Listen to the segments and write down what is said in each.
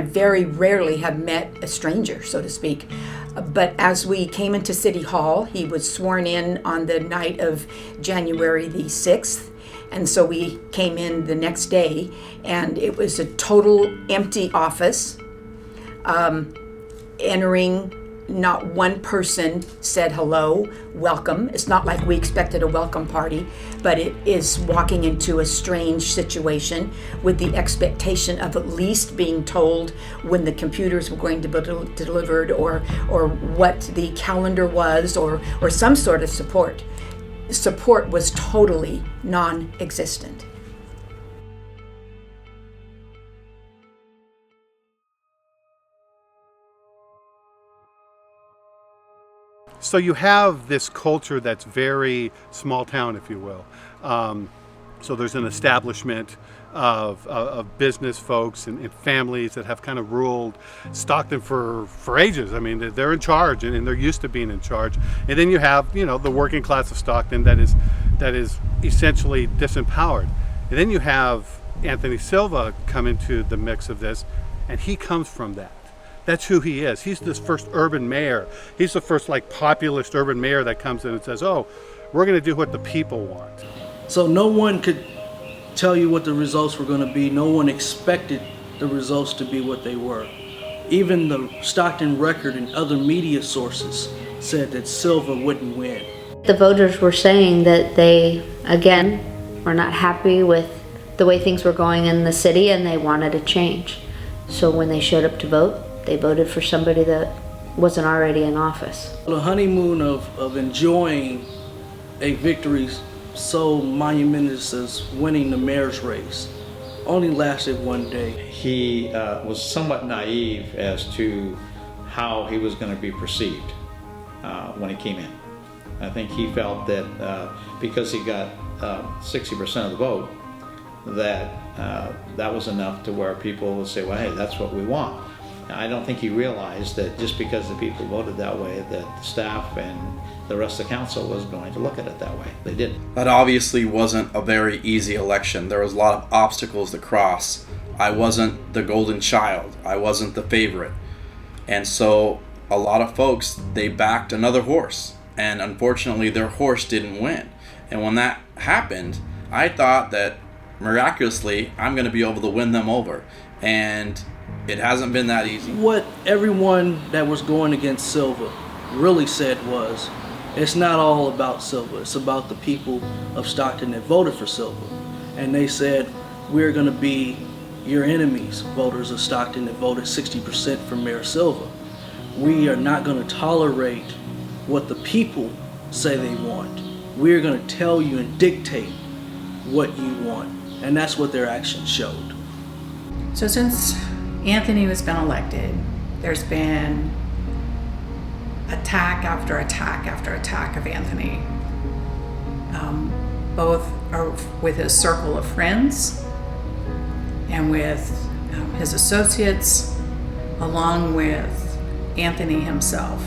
very rarely have met a stranger, so to speak. But as we came into City Hall, he was sworn in on the night of January the 6th. And so we came in the next day, and it was a total empty office. Entering, not one person said hello, welcome. It's not like we expected a welcome party, but it is walking into a strange situation with the expectation of at least being told when the computers were going to be delivered, or what the calendar was, or some sort of support. Support was totally non-existent. So you have this culture that's very small town, if you will. So there's an establishment of business folks and families that have kind of ruled Stockton for ages. I mean, they're in charge, and they're used to being in charge. And then you have, the working class of Stockton that is essentially disempowered. And then you have Anthony Silva come into the mix of this, and he comes from that. That's who he is. He's this first urban mayor. He's the first populist urban mayor that comes in and says, oh, we're going to do what the people want. So no one could tell you what the results were going to be. No one expected the results to be what they were. Even the Stockton Record and other media sources said that Silva wouldn't win. The voters were saying that they, again, were not happy with the way things were going in the city, and they wanted a change. So when they showed up to vote, they voted for somebody that wasn't already in office. The honeymoon of enjoying a victory so monumentous as winning the mayor's race only lasted one day. He was somewhat naive as to how he was going to be perceived when he came in. I think he felt that because he got 60% of the vote, that was enough to where people would say, well, hey, that's what we want. I don't think he realized that just because the people voted that way, that the staff and the rest of the council was going to look at it that way. They didn't. That obviously wasn't a very easy election. There was a lot of obstacles to cross. I wasn't the golden child. I wasn't the favorite. And so a lot of folks, they backed another horse. And unfortunately, their horse didn't win. And when that happened, I thought that miraculously, I'm going to be able to win them over. And it hasn't been that easy. What everyone that was going against Silva really said was, it's not all about Silva, it's about the people of Stockton that voted for Silva. And they said, we're going to be your enemies, voters of Stockton that voted 60% for Mayor Silva. We are not going to tolerate what the people say they want. We're going to tell you and dictate what you want. And that's what their actions showed. So since Anthony has been elected, there's been attack after attack after attack of Anthony, both with his circle of friends and with his associates, along with Anthony himself.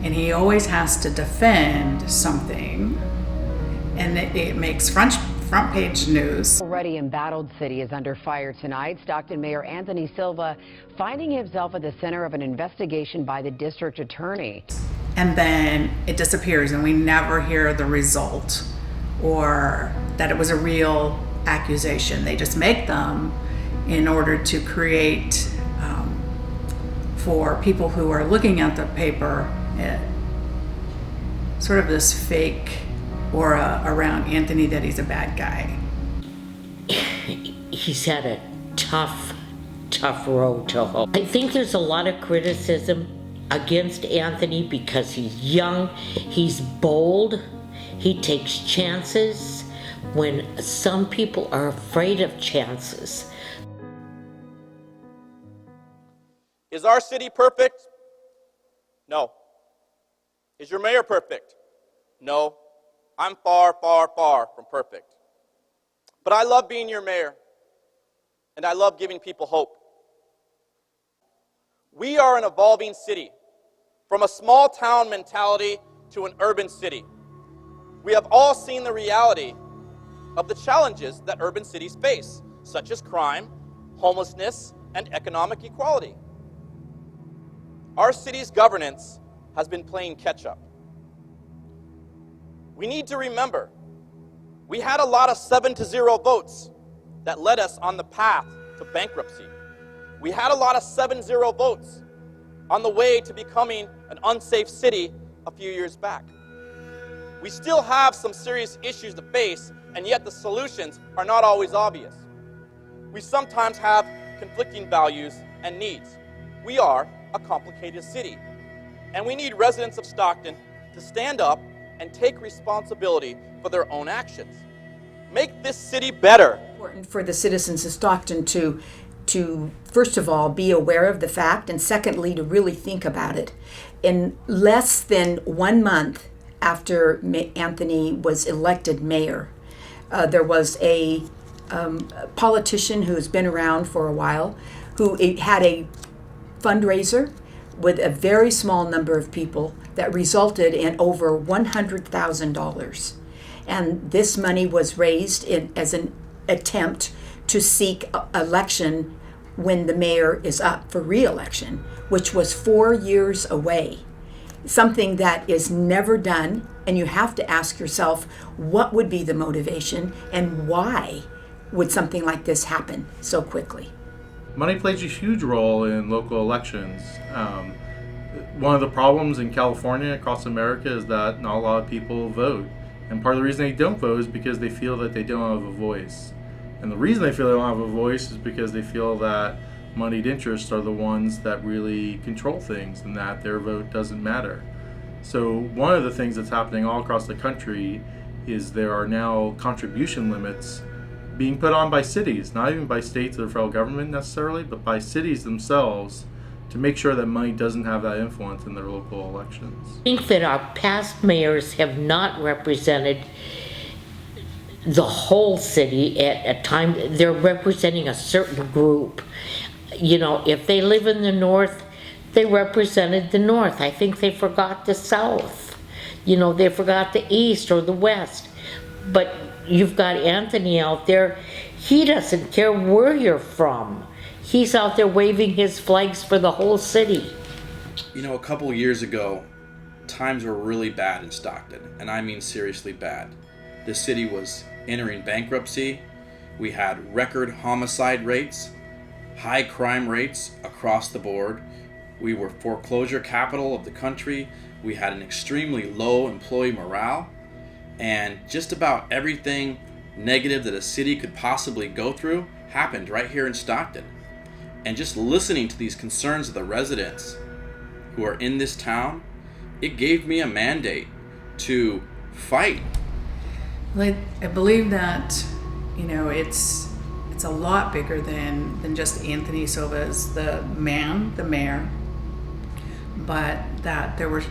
And he always has to defend something, and it makes front page news. Already embattled city is under fire tonight. Stockton Mayor Anthony Silva finding himself at the center of an investigation by the district attorney. And then it disappears, and we never hear the result or that it was a real accusation. They just make them in order to create, for people who are looking at the paper, sort of this fake aura around Anthony that he's a bad guy. He's had a tough road to hoe. I think there's a lot of criticism against Anthony because he's young, he's bold, he takes chances when some people are afraid of chances. Is our city perfect? No. Is your mayor perfect? No. I'm far, far, far from perfect. But I love being your mayor, and I love giving people hope. We are an evolving city, from a small town mentality to an urban city. We have all seen the reality of the challenges that urban cities face, such as crime, homelessness, and economic equality. Our city's governance has been playing catch-up. We need to remember, we had a lot of 7-0 votes that led us on the path to bankruptcy. We had a lot of 7-0 votes on the way to becoming an unsafe city a few years back. We still have some serious issues to face, and yet the solutions are not always obvious. We sometimes have conflicting values and needs. We are a complicated city, and we need residents of Stockton to stand up and take responsibility for their own actions. Make this city better. Important for the citizens of Stockton to first of all be aware of the fact, and secondly to really think about it. In less than 1 month after Anthony was elected mayor, there was a politician who's been around for a while who had a fundraiser with a very small number of people that resulted in over $100,000. And this money was raised as an attempt to seek election when the mayor is up for re-election, which was 4 years away. Something that is never done, and you have to ask yourself, what would be the motivation and why would something like this happen so quickly? Money plays a huge role in local elections. One of the problems in California, across America, is that not a lot of people vote. And part of the reason they don't vote is because they feel that they don't have a voice. And the reason they feel they don't have a voice is because they feel that moneyed interests are the ones that really control things and that their vote doesn't matter. So one of the things that's happening all across the country is there are now contribution limits being put on by cities, not even by states or the federal government necessarily, but by cities themselves, to make sure that money doesn't have that influence in their local elections. I think that our past mayors have not represented the whole city at a time. They're representing a certain group. You know, if they live in the north, they represented the north. I think they forgot the south. You know, they forgot the east or the west. But you've got Anthony out there. He doesn't care where you're from. He's out there waving his flags for the whole city. You know, a couple years ago, times were really bad in Stockton, and I mean seriously bad. The city was entering bankruptcy. We had record homicide rates, high crime rates across the board. We were foreclosure capital of the country. We had an extremely low employee morale, and just about everything negative that a city could possibly go through happened right here in Stockton. And just listening to these concerns of the residents who are in this town, it gave me a mandate to fight. I believe that, you know, it's a lot bigger than just Anthony Silva as the mayor, but that there was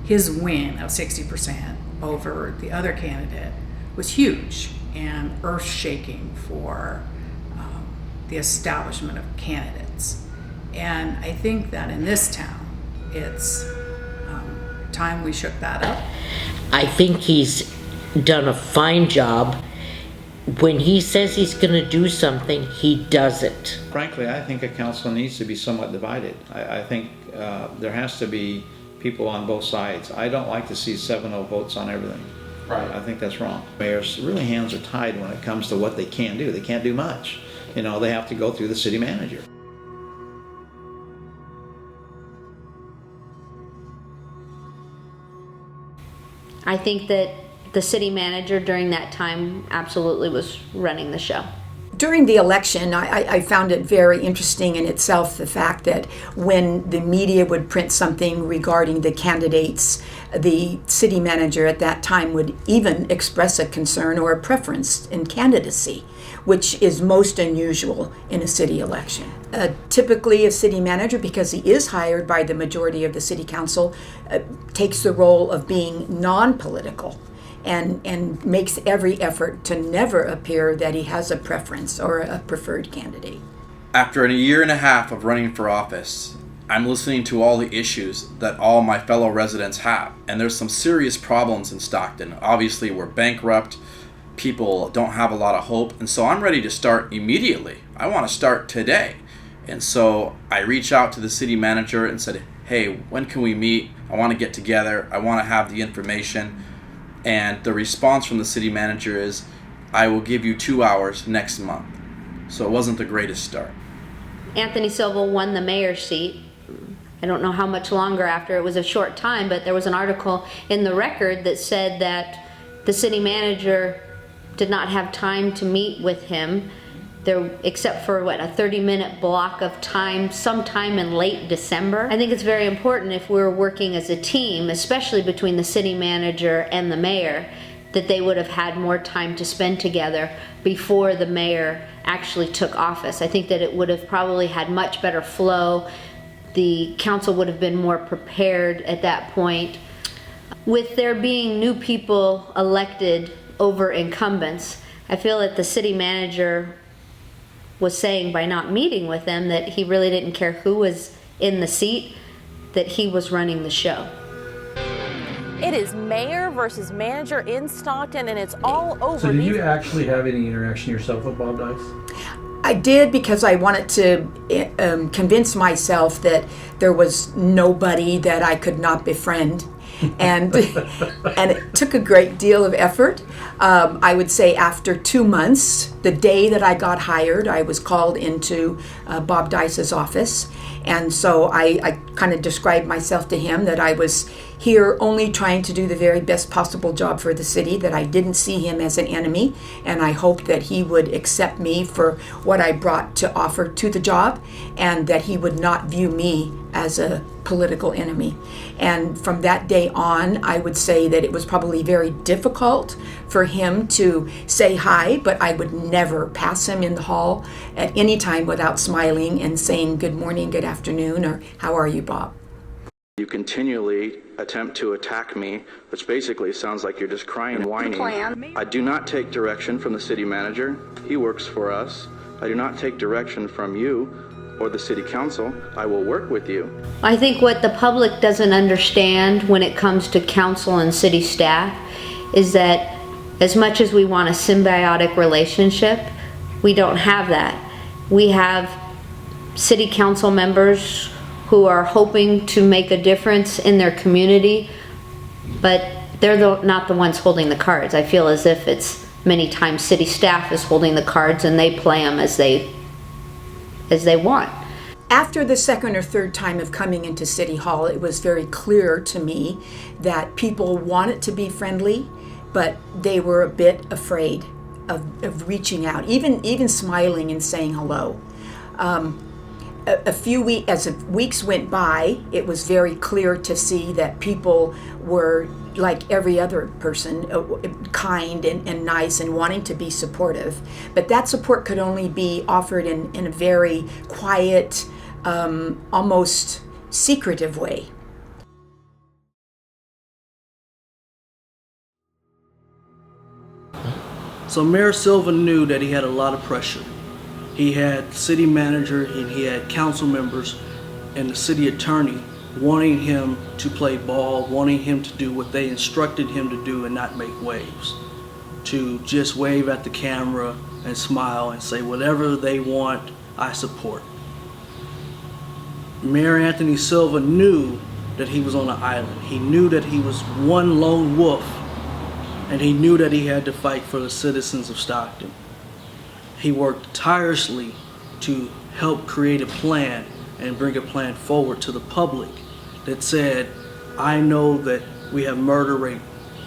his win of 60% over the other candidate was huge and earth-shaking for the establishment of candidates. And I think that in this town, it's time we shook that up. I think he's done a fine job. When he says he's going to do something, he does it. Frankly, I think a council needs to be somewhat divided. I think there has to be people on both sides. I don't like to see 7-0 votes on everything. Right. I think that's wrong. Mayor's really hands are tied when it comes to what they can do. They can't do much. You know, they have to go through the city manager. I think that the city manager during that time absolutely was running the show. During the election, I found it very interesting in itself, the fact that when the media would print something regarding the candidates, the city manager at that time would even express a concern or a preference in candidacy, which is most unusual in a city election. Typically, a city manager, because he is hired by the majority of the city council, takes the role of being non-political. And makes every effort to never appear that he has a preference or a preferred candidate. After a year and a half of running for office, I'm listening to all the issues that all my fellow residents have. And there's some serious problems in Stockton. Obviously, we're bankrupt. People don't have a lot of hope. And so I'm ready to start immediately. I want to start today. And so I reached out to the city manager and said, hey, when can we meet? I want to get together. I want to have the information. And the response from the city manager is, I will give you 2 hours next month. So it wasn't the greatest start. Anthony Silva won the mayor's seat. I don't know how much longer after. It was a short time, but there was an article in the Record that said that the city manager did not have time to meet with him there, except for a 30-minute block of time sometime in late December. I think it's very important, if we're working as a team, especially between the city manager and the mayor, that they would have had more time to spend together before the mayor actually took office. I think that it would have probably had much better flow. The council would have been more prepared at that point. With there being new people elected over incumbents, I feel that the city manager was saying, by not meeting with them, that he really didn't care who was in the seat, that he was running the show. It is mayor versus manager in Stockton, and it's all over. So did you actually have any interaction yourself with Bob Dice? I did, because I wanted to convince myself that there was nobody that I could not befriend. And it took a great deal of effort. I would say after 2 months, the day that I got hired, I was called into Bob Dice's office. And so I kind of described myself to him that I was here only trying to do the very best possible job for the city, that I didn't see him as an enemy, and I hoped that he would accept me for what I brought to offer to the job, and that he would not view me as a political enemy. And from that day on, I would say that it was probably very difficult for him to say hi, but I would never pass him in the hall at any time without smiling and saying good morning, good afternoon, or how are you, Bob? You continually attempt to attack me, which basically sounds like you're just crying and whining. I do not take direction from the city manager. He works for us. I do not take direction from you or the city council. I will work with you. I think what the public doesn't understand when it comes to council and city staff is that as much as we want a symbiotic relationship, we don't have that. We have city council members who are hoping to make a difference in their community, but they're not the ones holding the cards. I feel as if it's many times city staff is holding the cards and they play them as they want. After the second or third time of coming into City Hall, it was very clear to me that people wanted to be friendly, but they were a bit afraid of reaching out, even smiling and saying hello. As weeks went by, it was very clear to see that people were, like every other person, kind and nice and wanting to be supportive. But that support could only be offered in a very quiet, almost secretive way. So Mayor Silva knew that he had a lot of pressure. He had city manager and he had council members and the city attorney wanting him to play ball, wanting him to do what they instructed him to do and not make waves. To just wave at the camera and smile and say whatever they want, I support. Mayor Anthony Silva knew that he was on an island. He knew that he was one lone wolf, and he knew that he had to fight for the citizens of Stockton. He worked tirelessly to help create a plan and bring a plan forward to the public that said, I know that we have murder rate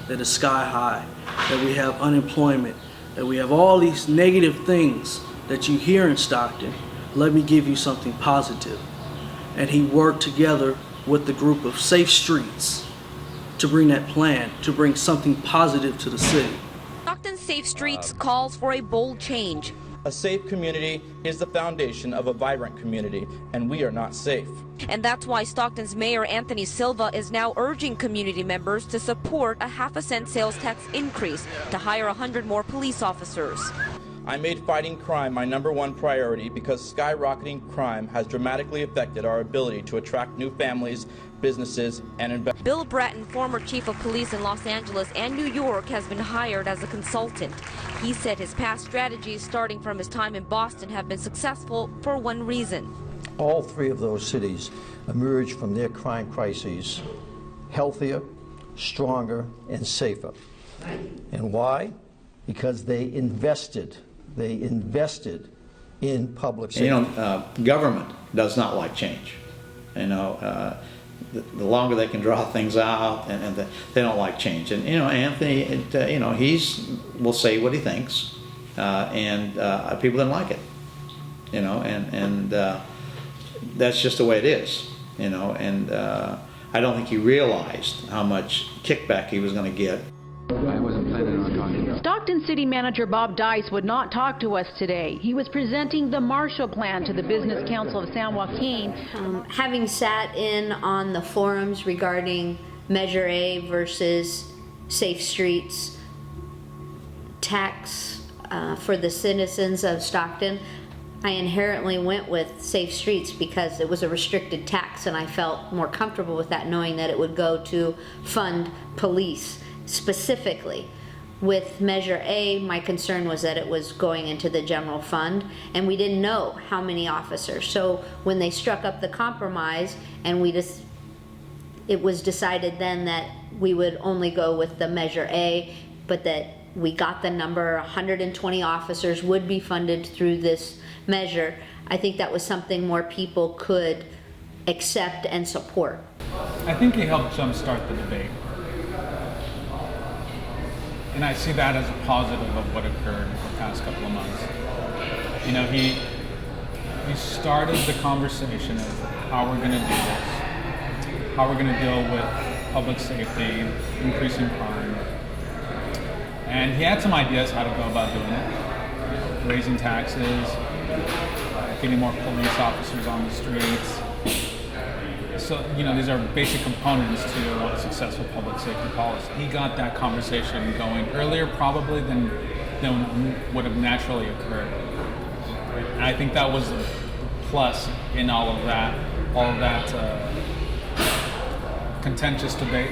that is sky high, that we have unemployment, that we have all these negative things that you hear in Stockton. Let me give you something positive. And he worked together with the group of Safe Streets to bring that plan, to bring something positive to the city. Stockton Safe Streets calls for a bold change. A safe community is the foundation of a vibrant community, and we are not safe. And that's why Stockton's Mayor Anthony Silva is now urging community members to support a 50-cent sales tax increase to hire 100 more police officers. I made fighting crime my #1 priority because skyrocketing crime has dramatically affected our ability to attract new families, businesses, and investors. Bill Bratton, former chief of police in Los Angeles and New York, has been hired as a consultant. He said his past strategies, starting from his time in Boston, have been successful for one reason. All three of those cities emerged from their crime crises healthier, stronger, and safer. And why? Because they invested in public safety. Government does not like change. The longer they can draw things out, and they don't like change. And Anthony, will say what he thinks, and people didn't like it. And that's just the way it is. And I don't think he realized how much kickback he was going to get. I wasn't planning on talking. Stockton City Manager Bob Dice would not talk to us today. He was presenting the Marshall Plan to the Business Council of San Joaquin. Having sat in on the forums regarding Measure A versus Safe Streets tax for the citizens of Stockton, I inherently went with Safe Streets because it was a restricted tax, and I felt more comfortable with that, knowing that it would go to fund police specifically. With Measure A, my concern was that it was going into the general fund, and we didn't know how many officers. So when they struck up the compromise, and it was decided then that we would only go with the Measure A, but that we got the number 120 officers would be funded through this measure. I think that was something more people could accept and support. I think he helped jumpstart the debate. And I see that as a positive of what occurred the past couple of months. He started the conversation of how we're going to do this, how we're going to deal with public safety, increasing crime. And he had some ideas how to go about doing it. Raising taxes, getting more police officers on the streets. So, these are basic components to a successful public safety policy. He got that conversation going earlier probably than would have naturally occurred. And I think that was a plus in all of that contentious debate,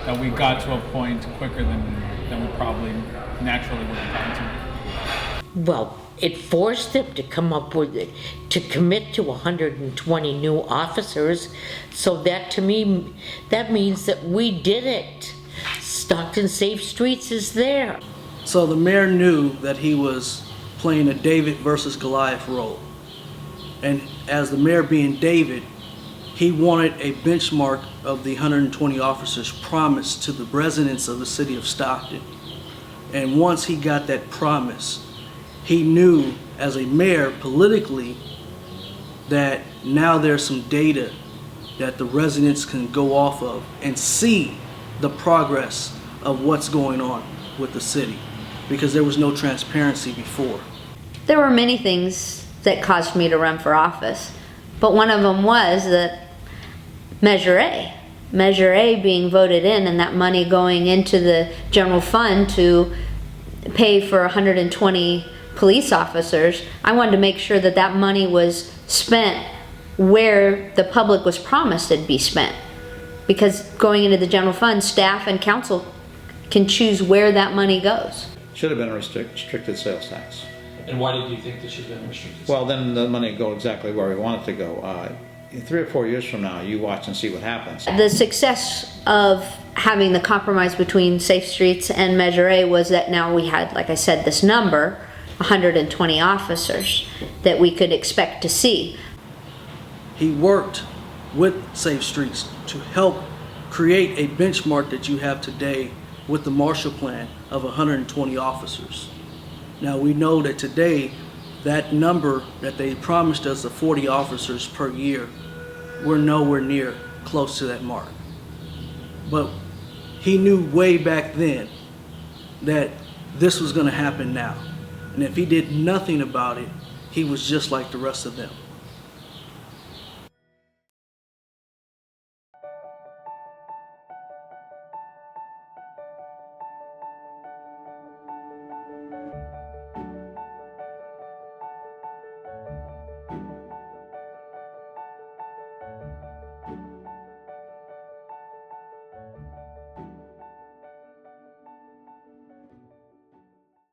that we got to a point quicker than we probably naturally would have gotten to. Well, it forced them to come up with it, to commit to 120 new officers. So that, to me, that means that we did it. Stockton Safe Streets is there. So the mayor knew that he was playing a David versus Goliath role. And as the mayor being David, he wanted a benchmark of the 120 officers promised to the residents of the city of Stockton. And once he got that promise, he knew as a mayor politically that now there's some data that the residents can go off of and see the progress of what's going on with the city, because there was no transparency before. There were many things that caused me to run for office, but one of them was that Measure A being voted in, and that money going into the general fund to pay for 120 police officers. I wanted to make sure that that money was spent where the public was promised it'd be spent. Because going into the general fund, staff and council can choose where that money goes. Should have been a restricted sales tax. And why did you think this should have been restricted? Well, then the money would go exactly where we want it to go. 3 or 4 years from now, you watch and see what happens. The success of having the compromise between Safe Streets and Measure A was that now we had, like I said, this number, 120 officers that we could expect to see. He worked with Safe Streets to help create a benchmark that you have today with the Marshall Plan of 120 officers. Now we know that today, that number that they promised us of 40 officers per year, we're nowhere near close to that mark. But he knew way back then that this was going to happen now. And if he did nothing about it, he was just like the rest of them.